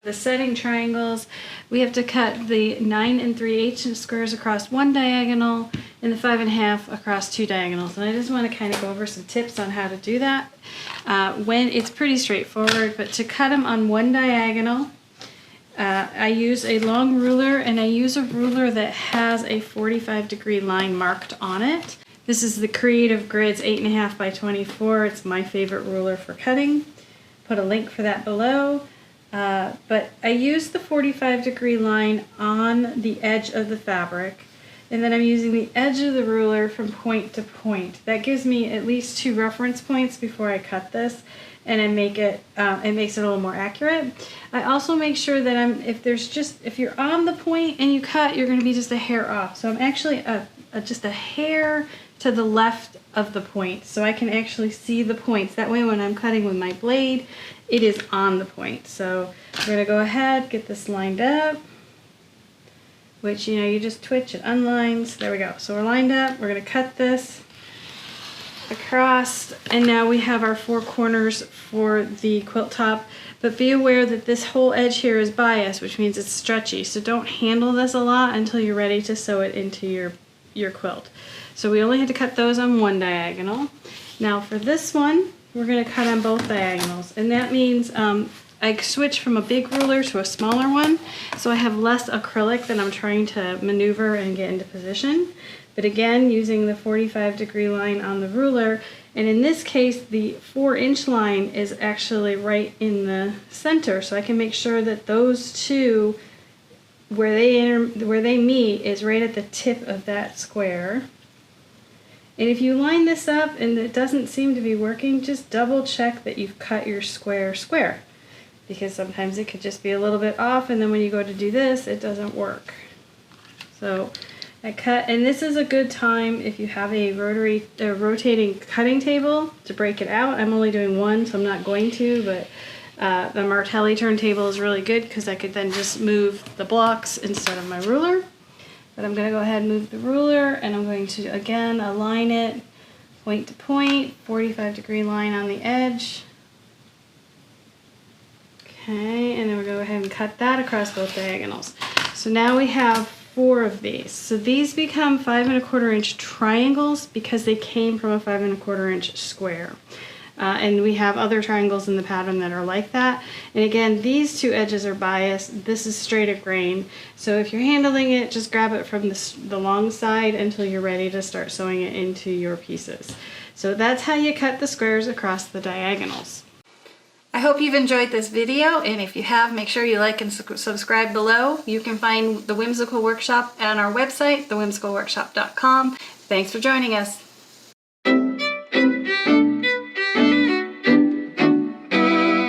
The setting triangles, we have to cut the 9 3/8 squares across one diagonal and the 5 1/2 across two diagonals. And I just want to kind of go over some tips on how to do that. When it's pretty straightforward, but to cut them on one diagonal, I use a long ruler, and I use a ruler that has a 45-degree line marked on it. This is the Creative Grids 8 1/2 by 24. It's my favorite ruler for cutting. Put a link for that below. But I use the 45-degree line on the edge of the fabric, and then I'm using the edge of the ruler from point to point. That gives me at least 2 reference points before I cut this, and it makes it a little more accurate. I also make sure that if you're on the point and you cut, you're going to be just a hair off. So I'm actually just a hair to the left of the point, so I can actually see the points. That way when I'm cutting with my blade, it is on the point. So we're going to go ahead, get this lined up, which, you just twitch, it unlines. There we go. So we're lined up. We're going to cut this across, and now we have our 4 corners for the quilt top. But be aware that this whole edge here is biased, which means it's stretchy. So don't handle this a lot until you're ready to sew it into your quilt. So we only had to cut those on one diagonal. Now for this one, we're going to cut on both diagonals, and that means I switch from a big ruler to a smaller one, so I have less acrylic that I'm trying to maneuver and get into position. But again, using the 45-degree line on the ruler, and in this case the 4-inch line is actually right in the center, so I can make sure that those two, where they meet, is right at the tip of that square. And if you line this up and it doesn't seem to be working, just double check that you've cut your square square, because sometimes it could just be a little bit off, and then when you go to do this, it doesn't work. So I cut, and this is a good time if you have a rotating cutting table to break it out. I'm only doing one, so I'm not going to, but the Martelli turntable is really good because I could then just move the blocks instead of my ruler. But I'm going to go ahead and move the ruler, and I'm going to again align it point to point, 45-degree line on the edge. Okay, and then we'll go ahead and cut that across both diagonals. So now we have 4 of these. So these become 5 1/4 inch triangles because they came from a 5 1/4 inch square. And we have other triangles in the pattern that are like that. And again, these 2 edges are biased. This is straight of grain. So if you're handling it, just grab it from the long side until you're ready to start sewing it into your pieces. So that's how you cut the squares across the diagonals. I hope you've enjoyed this video, and if you have, make sure you like and subscribe below. You can find the Whimsical Workshop on our website, thewhimsicalworkshop.com. Thanks for joining us.